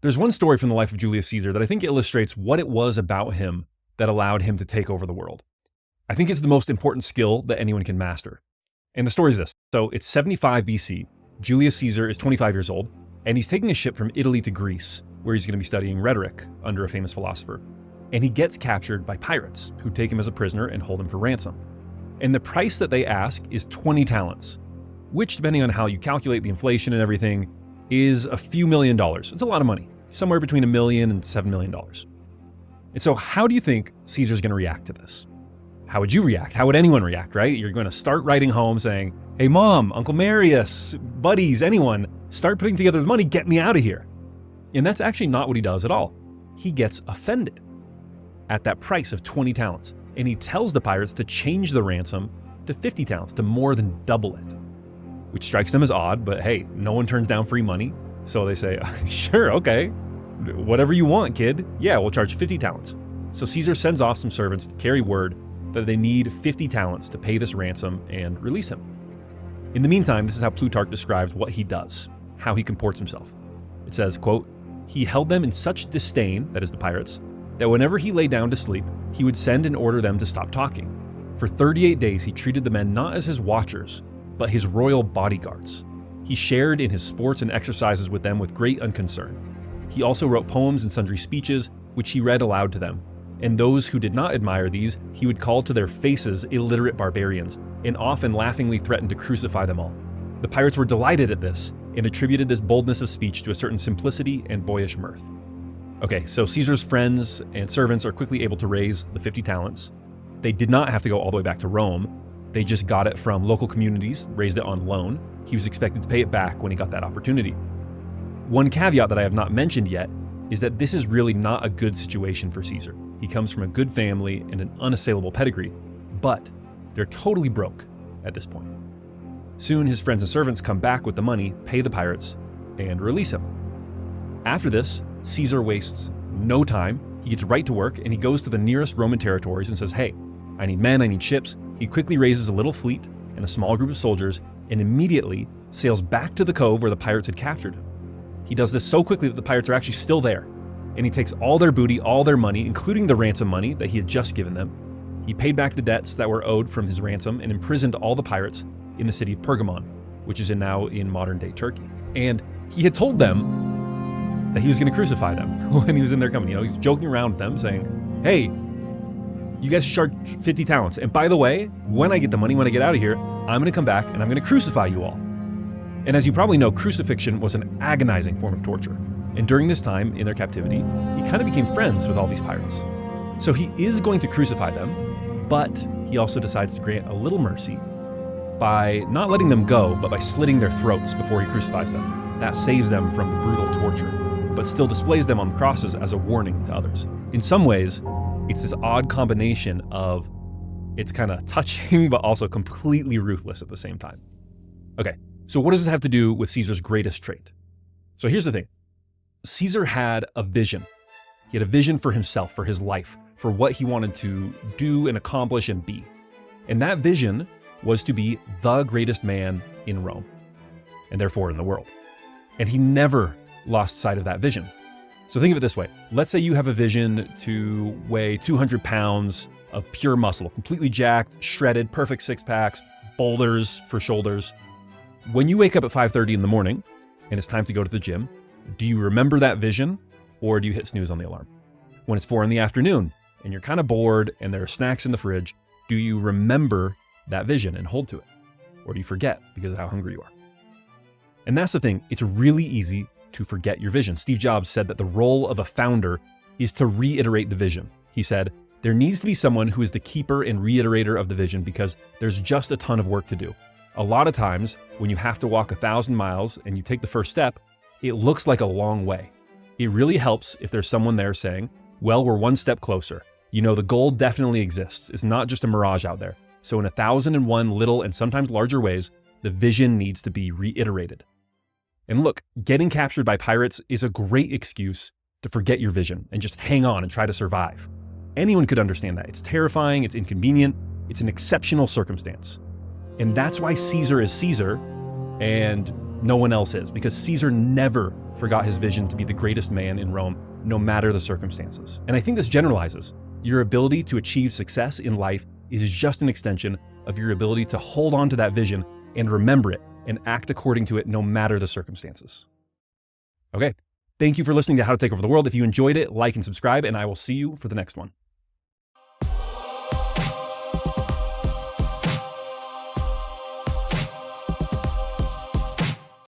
There's one story from the life of Julius Caesar that I think illustrates what it was about him that allowed him to take over the world. I think it's the most important skill that anyone can master. And the story is this. So it's 75 BC. Julius Caesar is 25 years old, and he's taking a ship from Italy to Greece, where he's going to be studying rhetoric under a famous philosopher. And he gets captured by pirates who take him as a prisoner and hold him for ransom. And the price that they ask is 20 talents, which, depending on how you calculate the inflation and everything, is a few $1 million. It's a lot of money, somewhere between $1 million and $7 million. And so how do you think Caesar's going to react to this? How would you react? How would anyone react, right? You're going to start writing home saying, hey, Mom, Uncle Marius, buddies, anyone, start putting together the money, get me out of here. And that's actually not what he does at all. He gets offended at that price of 20 talents. And he tells the pirates to change the ransom to 50 talents, to more than double it, which strikes them as odd, but hey, no one turns down free money. So they say, sure, okay, whatever you want, kid. Yeah, we'll charge 50 talents. So Caesar sends off some servants to carry word that they need 50 talents to pay this ransom and release him. In the meantime, this is how Plutarch describes what he does, how he comports himself. It says, quote, he held them in such disdain, that is the pirates, that whenever he lay down to sleep, he would send and order them to stop talking. For 38 days, he treated the men not as his watchers, but his royal bodyguards. He shared in his sports and exercises with them with great unconcern. He also wrote poems and sundry speeches, which he read aloud to them. And those who did not admire these, he would call to their faces illiterate barbarians, and often laughingly threatened to crucify them all. The pirates were delighted at this, and attributed this boldness of speech to a certain simplicity and boyish mirth. Okay, so Caesar's friends and servants are quickly able to raise the 50 talents. They did not have to go all the way back to Rome. They just got it from local communities, raised it on loan. He was expected to pay it back when he got that opportunity. One caveat that I have not mentioned yet is that this is really not a good situation for Caesar. He comes from a good family and an unassailable pedigree, but they're totally broke at this point. Soon his friends and servants come back with the money, pay the pirates, and release him. After this, Caesar wastes no time. He gets right to work and he goes to the nearest Roman territories and says, hey, I need men, I need ships. He quickly raises a little fleet and a small group of soldiers and immediately sails back to the cove where the pirates had captured him. He does this so quickly that the pirates are actually still there. And he takes all their booty, all their money, including the ransom money that he had just given them. He paid back the debts that were owed from his ransom and imprisoned all the pirates in the city of Pergamon, which is now in modern-day Turkey. And he had told them that he was going to crucify them when he was in their company. He's joking around with them saying, hey, you guys should charge 50 talents. And by the way, when I get the money, when I get out of here, I'm going to come back and I'm going to crucify you all. And as you probably know, crucifixion was an agonizing form of torture. And during this time in their captivity, he kind of became friends with all these pirates. So he is going to crucify them, but he also decides to grant a little mercy by not letting them go, but by slitting their throats before he crucifies them. That saves them from the brutal torture, but still displays them on the crosses as a warning to others. In some ways, it's this odd combination of it's kind of touching, but also completely ruthless at the same time. Okay, so what does this have to do with Caesar's greatest trait? So here's the thing. Caesar had a vision. He had a vision for himself, for his life, for what he wanted to do and accomplish and be. And that vision was to be the greatest man in Rome, and therefore in the world. And he never lost sight of that vision. So think of it this way. Let's say you have a vision to weigh 200 pounds of pure muscle, completely jacked, shredded, perfect six packs, boulders for shoulders. When you wake up at 5:30 in the morning and it's time to go to the gym, do you remember that vision or do you hit snooze on the alarm? When it's 4 in the afternoon and you're kind of bored and there are snacks in the fridge, do you remember that vision and hold to it? Or do you forget because of how hungry you are? And that's the thing. It's really easy to forget your vision. Steve Jobs said that the role of a founder is to reiterate the vision. He said, there needs to be someone who is the keeper and reiterator of the vision because there's just a ton of work to do. A lot of times when you have to walk 1,000 miles and you take the first step, it looks like a long way. It really helps if there's someone there saying, well, we're one step closer. You know, the goal definitely exists. It's not just a mirage out there. So in 1,001 little and sometimes larger ways, the vision needs to be reiterated. And look, getting captured by pirates is a great excuse to forget your vision and just hang on and try to survive. Anyone could understand that. It's terrifying, it's inconvenient, it's an exceptional circumstance. And that's why Caesar is Caesar, and No one else is, because Caesar never forgot his vision to be the greatest man in Rome, no matter the circumstances. And I think this generalizes. Your ability to achieve success in life is just an extension of your ability to hold on to that vision and remember it and act according to it no matter the circumstances. Okay, thank you for listening to How to Take Over the World. If you enjoyed it, like and subscribe, and I will see you for the next one.